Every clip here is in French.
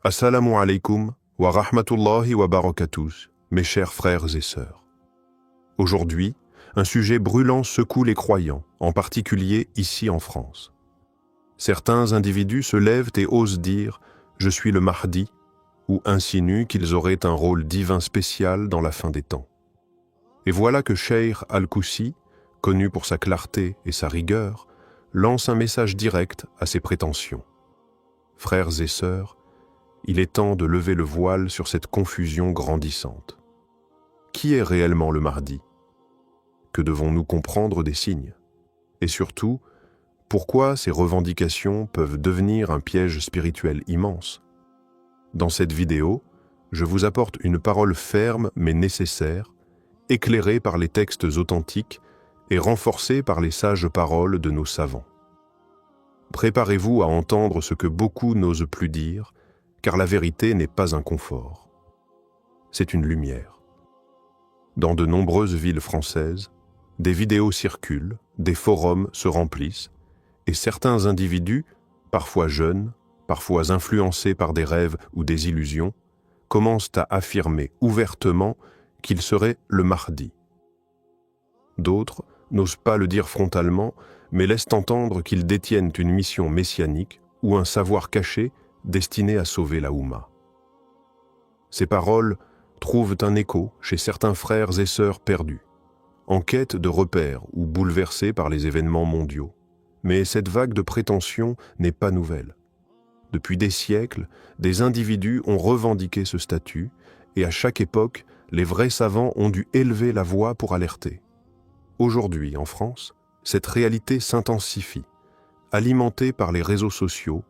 Assalamu alaikum wa rahmatullahi wa barakatuh, mes chers frères et sœurs. Aujourd'hui, un sujet brûlant secoue les croyants, en particulier ici en France. Certains individus se lèvent et osent dire « Je suis le Mahdi » ou insinuent qu'ils auraient un rôle divin spécial dans la fin des temps. Et voilà que Cheikh Al-Koussi, connu pour sa clarté et sa rigueur, lance un message direct à ces prétentions. Frères et sœurs, il est temps de lever le voile sur cette confusion grandissante. Qui est réellement le Mahdi? Que devons-nous comprendre des signes? Et surtout, pourquoi ces revendications peuvent devenir un piège spirituel immense? Dans cette vidéo, je vous apporte une parole ferme mais nécessaire, éclairée par les textes authentiques et renforcée par les sages paroles de nos savants. Préparez-vous à entendre ce que beaucoup n'osent plus dire, car la vérité n'est pas un confort. C'est une lumière. Dans de nombreuses villes françaises, des vidéos circulent, des forums se remplissent, et certains individus, parfois jeunes, parfois influencés par des rêves ou des illusions, commencent à affirmer ouvertement qu'il serait le Mahdi. D'autres n'osent pas le dire frontalement, mais laissent entendre qu'ils détiennent une mission messianique ou un savoir caché destiné à sauver la Oumma. Ces paroles trouvent un écho chez certains frères et sœurs perdus, en quête de repères ou bouleversés par les événements mondiaux. Mais cette vague de prétention n'est pas nouvelle. Depuis des siècles, des individus ont revendiqué ce statut, et à chaque époque, les vrais savants ont dû élever la voix pour alerter. Aujourd'hui, en France, cette réalité s'intensifie, alimentée par les réseaux sociaux,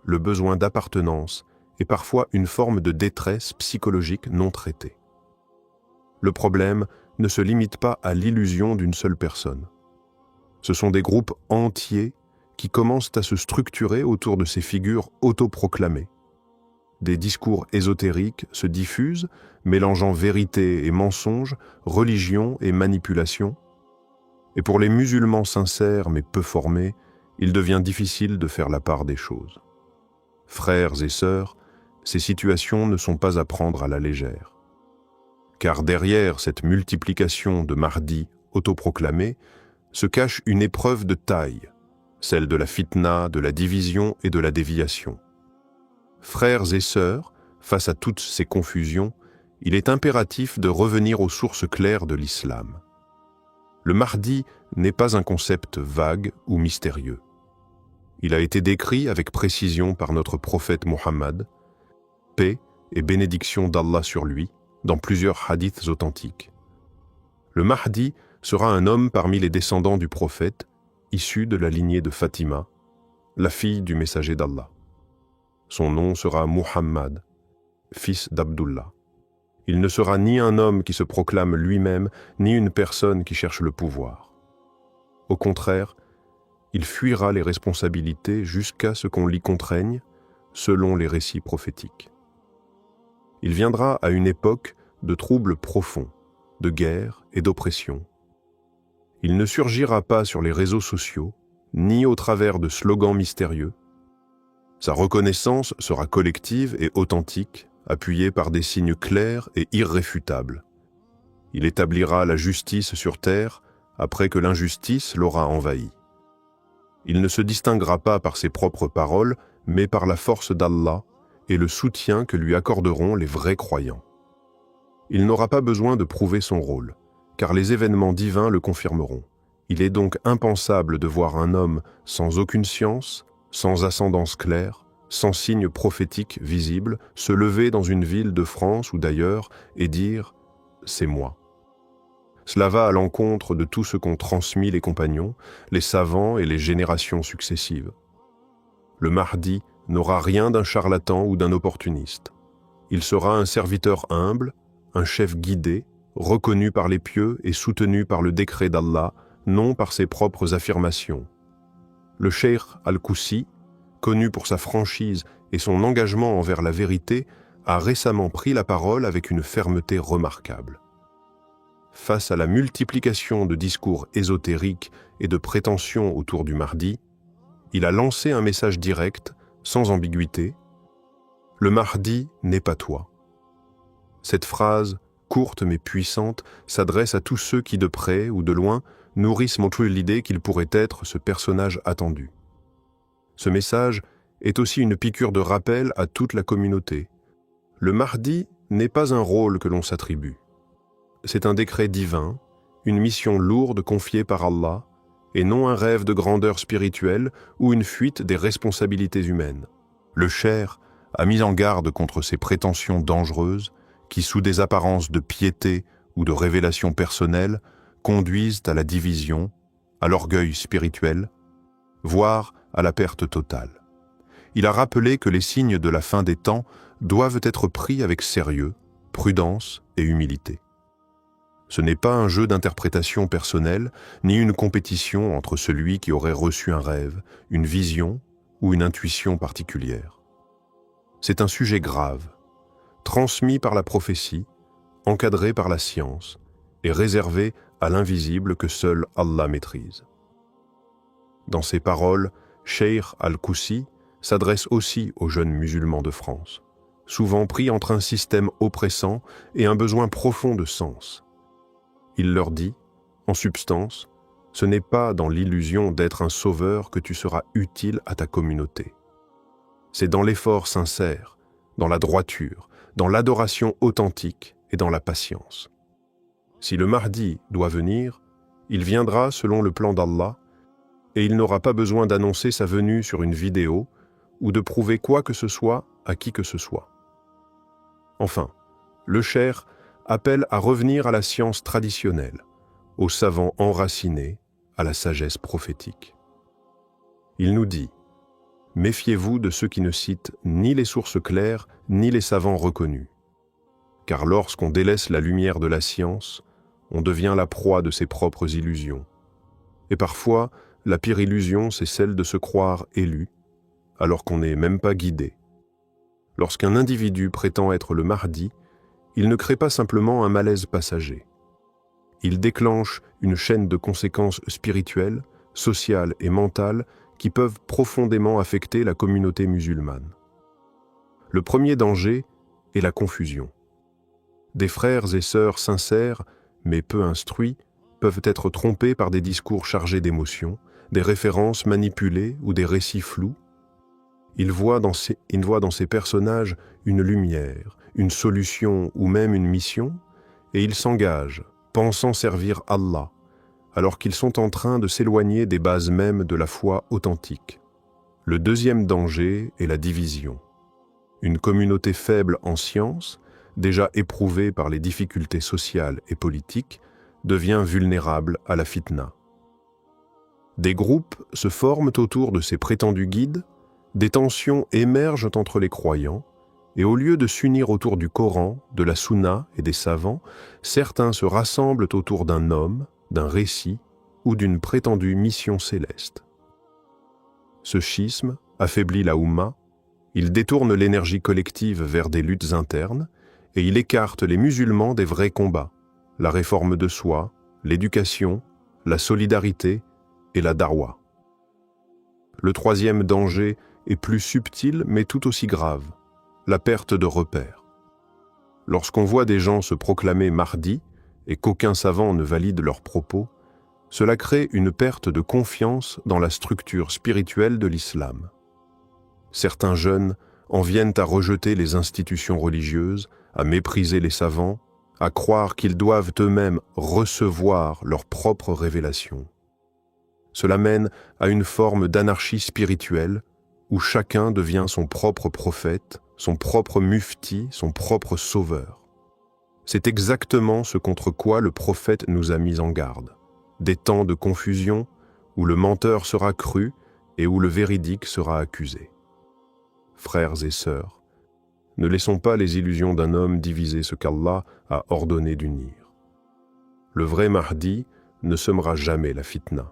le besoin d'appartenance et parfois une forme de détresse psychologique non traitée. Le problème ne se limite pas à l'illusion d'une seule personne. Ce sont des groupes entiers qui commencent à se structurer autour de ces figures autoproclamées. Des discours ésotériques se diffusent, mélangeant vérité et mensonge, religion et manipulation. Et pour les musulmans sincères mais peu formés, il devient difficile de faire la part des choses. Frères et sœurs, ces situations ne sont pas à prendre à la légère. Car derrière cette multiplication de Mahdi autoproclamés se cache une épreuve de taille, celle de la fitna, de la division et de la déviation. Frères et sœurs, face à toutes ces confusions, il est impératif de revenir aux sources claires de l'islam. Le Mahdi n'est pas un concept vague ou mystérieux. Il a été décrit avec précision par notre prophète Mohammed, paix et bénédiction d'Allah sur lui, dans plusieurs hadiths authentiques. Le Mahdi sera un homme parmi les descendants du prophète, issu de la lignée de Fatima, la fille du messager d'Allah. Son nom sera Muhammad, fils d'Abdullah. Il ne sera ni un homme qui se proclame lui-même, ni une personne qui cherche le pouvoir. Au contraire, il fuira les responsabilités jusqu'à ce qu'on l'y contraigne, selon les récits prophétiques. Il viendra à une époque de troubles profonds, de guerre et d'oppression. Il ne surgira pas sur les réseaux sociaux, ni au travers de slogans mystérieux. Sa reconnaissance sera collective et authentique, appuyée par des signes clairs et irréfutables. Il établira la justice sur terre après que l'injustice l'aura envahi. Il ne se distinguera pas par ses propres paroles, mais par la force d'Allah et le soutien que lui accorderont les vrais croyants. Il n'aura pas besoin de prouver son rôle, car les événements divins le confirmeront. Il est donc impensable de voir un homme sans aucune science, sans ascendance claire, sans signe prophétique visible, se lever dans une ville de France ou d'ailleurs et dire « c'est moi ». Cela va à l'encontre de tout ce qu'ont transmis les compagnons, les savants et les générations successives. Le Mahdi n'aura rien d'un charlatan ou d'un opportuniste. Il sera un serviteur humble, un chef guidé, reconnu par les pieux et soutenu par le décret d'Allah, non par ses propres affirmations. Le Cheikh Al-Koussi, connu pour sa franchise et son engagement envers la vérité, a récemment pris la parole avec une fermeté remarquable. Face à la multiplication de discours ésotériques et de prétentions autour du Mahdi, il a lancé un message direct, sans ambiguïté. Le Mahdi n'est pas toi. Cette phrase, courte mais puissante, s'adresse à tous ceux qui, de près ou de loin, nourrissent l'idée qu'il pourrait être ce personnage attendu. Ce message est aussi une piqûre de rappel à toute la communauté. Le Mahdi n'est pas un rôle que l'on s'attribue. C'est un décret divin, une mission lourde confiée par Allah, et non un rêve de grandeur spirituelle ou une fuite des responsabilités humaines. Le cheikh a mis en garde contre ces prétentions dangereuses qui, sous des apparences de piété ou de révélation personnelle, conduisent à la division, à l'orgueil spirituel, voire à la perte totale. Il a rappelé que les signes de la fin des temps doivent être pris avec sérieux, prudence et humilité. Ce n'est pas un jeu d'interprétation personnelle, ni une compétition entre celui qui aurait reçu un rêve, une vision ou une intuition particulière. C'est un sujet grave, transmis par la prophétie, encadré par la science et réservé à l'invisible que seul Allah maîtrise. Dans ses paroles, Cheikh Al-Koussi s'adresse aussi aux jeunes musulmans de France, souvent pris entre un système oppressant et un besoin profond de sens. Il leur dit, en substance, ce n'est pas dans l'illusion d'être un sauveur que tu seras utile à ta communauté. C'est dans l'effort sincère, dans la droiture, dans l'adoration authentique et dans la patience. Si le Mahdi doit venir, il viendra selon le plan d'Allah et il n'aura pas besoin d'annoncer sa venue sur une vidéo ou de prouver quoi que ce soit à qui que ce soit. Enfin, le cheikh appelle à revenir à la science traditionnelle, aux savants enracinés, à la sagesse prophétique. Il nous dit « Méfiez-vous de ceux qui ne citent ni les sources claires, ni les savants reconnus. Car lorsqu'on délaisse la lumière de la science, on devient la proie de ses propres illusions. Et parfois, la pire illusion, c'est celle de se croire élu, alors qu'on n'est même pas guidé. Lorsqu'un individu prétend être le Mahdi, il ne crée pas simplement un malaise passager. Il déclenche une chaîne de conséquences spirituelles, sociales et mentales qui peuvent profondément affecter la communauté musulmane. Le premier danger est la confusion. Des frères et sœurs sincères, mais peu instruits, peuvent être trompés par des discours chargés d'émotions, des références manipulées ou des récits flous. Ils voient dans ces personnages une lumière, une solution ou même une mission, et ils s'engagent, pensant servir Allah, alors qu'ils sont en train de s'éloigner des bases mêmes de la foi authentique. Le deuxième danger est la division. Une communauté faible en science, déjà éprouvée par les difficultés sociales et politiques, devient vulnérable à la fitna. Des groupes se forment autour de ces prétendus guides, des tensions émergent entre les croyants, et au lieu de s'unir autour du Coran, de la Sunna et des savants, certains se rassemblent autour d'un homme, d'un récit ou d'une prétendue mission céleste. Ce schisme affaiblit la Oumma, il détourne l'énergie collective vers des luttes internes et il écarte les musulmans des vrais combats, la réforme de soi, l'éducation, la solidarité et la darwa. Le troisième danger est plus subtil mais tout aussi grave, la perte de repères. Lorsqu'on voit des gens se proclamer Mahdi et qu'aucun savant ne valide leurs propos, cela crée une perte de confiance dans la structure spirituelle de l'islam. Certains jeunes en viennent à rejeter les institutions religieuses, à mépriser les savants, à croire qu'ils doivent eux-mêmes recevoir leur propre révélation. Cela mène à une forme d'anarchie spirituelle où chacun devient son propre prophète, son propre mufti, son propre sauveur. C'est exactement ce contre quoi le prophète nous a mis en garde. Des temps de confusion où le menteur sera cru et où le véridique sera accusé. Frères et sœurs, ne laissons pas les illusions d'un homme diviser ce qu'Allah a ordonné d'unir. Le vrai Mahdi ne semera jamais la fitna.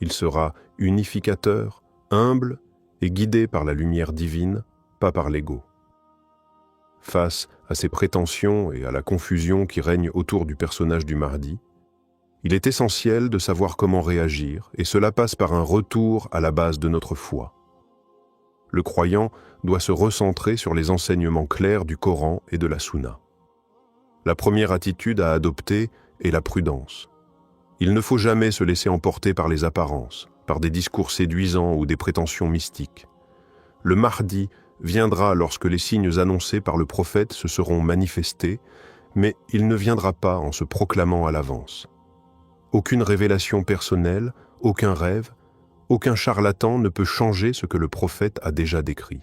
Il sera unificateur, humble et guidé par la lumière divine, pas par l'ego. Face à ces prétentions et à la confusion qui règne autour du personnage du Mahdi, il est essentiel de savoir comment réagir, et cela passe par un retour à la base de notre foi. Le croyant doit se recentrer sur les enseignements clairs du Coran et de la Sunna. La première attitude à adopter est la prudence. Il ne faut jamais se laisser emporter par les apparences, par des discours séduisants ou des prétentions mystiques. Le Mahdi viendra lorsque les signes annoncés par le prophète se seront manifestés, mais il ne viendra pas en se proclamant à l'avance. Aucune révélation personnelle, aucun rêve, aucun charlatan ne peut changer ce que le prophète a déjà décrit.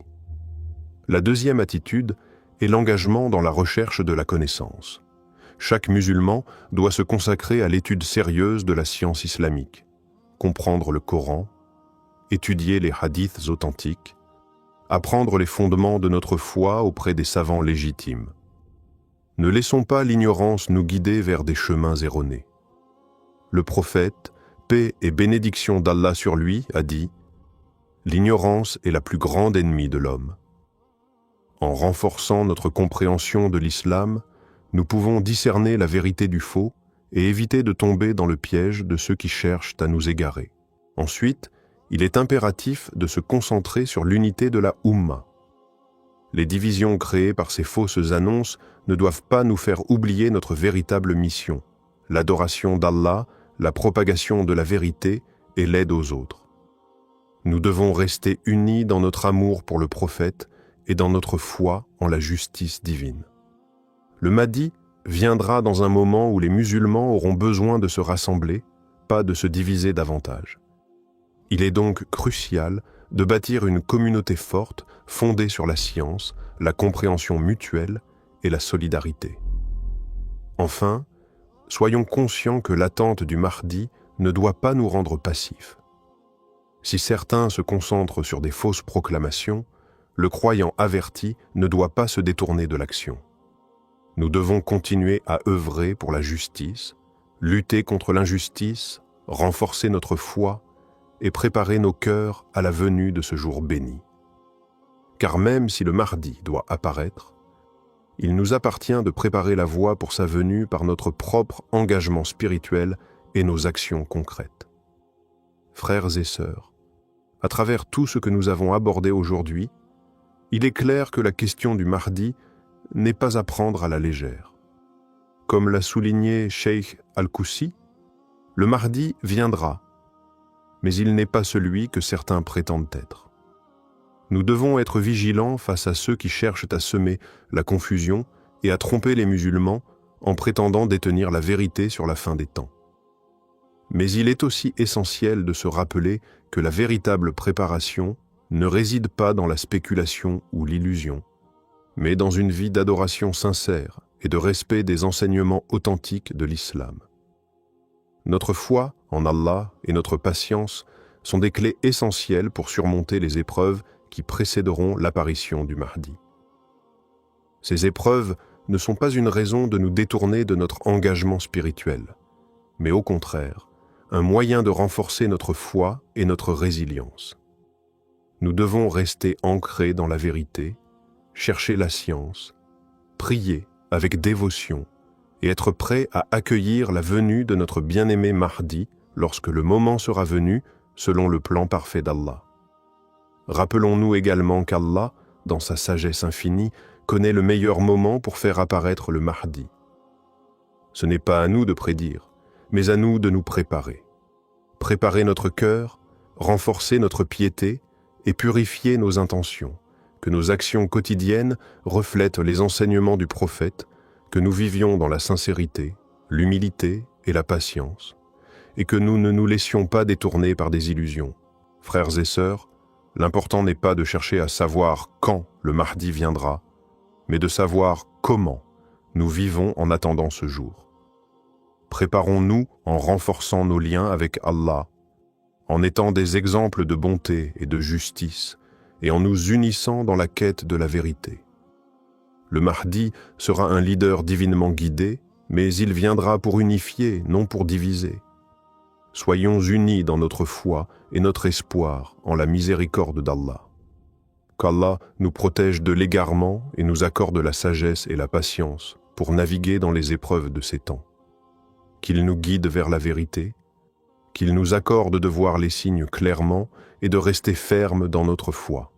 La deuxième attitude est l'engagement dans la recherche de la connaissance. Chaque musulman doit se consacrer à l'étude sérieuse de la science islamique, comprendre le Coran, étudier les hadiths authentiques, apprendre les fondements de notre foi auprès des savants légitimes. Ne laissons pas l'ignorance nous guider vers des chemins erronés. Le prophète, paix et bénédiction d'Allah sur lui, a dit « L'ignorance est la plus grande ennemie de l'homme. » En renforçant notre compréhension de l'islam, nous pouvons discerner la vérité du faux et éviter de tomber dans le piège de ceux qui cherchent à nous égarer. Ensuite, il est impératif de se concentrer sur l'unité de la Oumma. Les divisions créées par ces fausses annonces ne doivent pas nous faire oublier notre véritable mission, l'adoration d'Allah, la propagation de la vérité et l'aide aux autres. Nous devons rester unis dans notre amour pour le prophète et dans notre foi en la justice divine. Le Mahdi viendra dans un moment où les musulmans auront besoin de se rassembler, pas de se diviser davantage. Il est donc crucial de bâtir une communauté forte fondée sur la science, la compréhension mutuelle et la solidarité. Enfin, soyons conscients que l'attente du Mahdi ne doit pas nous rendre passifs. Si certains se concentrent sur des fausses proclamations, le croyant averti ne doit pas se détourner de l'action. Nous devons continuer à œuvrer pour la justice, lutter contre l'injustice, renforcer notre foi et préparer nos cœurs à la venue de ce jour béni. Car même si le Mahdi doit apparaître, il nous appartient de préparer la voie pour sa venue par notre propre engagement spirituel et nos actions concrètes. Frères et sœurs, à travers tout ce que nous avons abordé aujourd'hui, il est clair que la question du Mahdi n'est pas à prendre à la légère. Comme l'a souligné Cheikh Al-Koussi, le Mahdi viendra, mais il n'est pas celui que certains prétendent être. Nous devons être vigilants face à ceux qui cherchent à semer la confusion et à tromper les musulmans en prétendant détenir la vérité sur la fin des temps. Mais il est aussi essentiel de se rappeler que la véritable préparation ne réside pas dans la spéculation ou l'illusion, mais dans une vie d'adoration sincère et de respect des enseignements authentiques de l'islam. Notre foi en Allah et notre patience sont des clés essentielles pour surmonter les épreuves qui précéderont l'apparition du Mahdi. Ces épreuves ne sont pas une raison de nous détourner de notre engagement spirituel, mais au contraire, un moyen de renforcer notre foi et notre résilience. Nous devons rester ancrés dans la vérité, chercher la science, prier avec dévotion et être prêts à accueillir la venue de notre bien-aimé Mahdi lorsque le moment sera venu selon le plan parfait d'Allah. Rappelons-nous également qu'Allah, dans sa sagesse infinie, connaît le meilleur moment pour faire apparaître le Mahdi. Ce n'est pas à nous de prédire, mais à nous de nous préparer. Préparer notre cœur, renforcer notre piété et purifier nos intentions, que nos actions quotidiennes reflètent les enseignements du prophète, que nous vivions dans la sincérité, l'humilité et la patience, et que nous ne nous laissions pas détourner par des illusions. Frères et sœurs, l'important n'est pas de chercher à savoir quand le Mahdi viendra, mais de savoir comment nous vivons en attendant ce jour. Préparons-nous en renforçant nos liens avec Allah, en étant des exemples de bonté et de justice, et en nous unissant dans la quête de la vérité. Le Mahdi sera un leader divinement guidé, mais il viendra pour unifier, non pour diviser. Soyons unis dans notre foi et notre espoir en la miséricorde d'Allah. Qu'Allah nous protège de l'égarement et nous accorde la sagesse et la patience pour naviguer dans les épreuves de ces temps. Qu'il nous guide vers la vérité, qu'il nous accorde de voir les signes clairement et de rester fermes dans notre foi.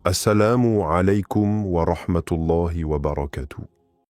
Assalamu alaykum wa rahmatullahi wa barakatuh.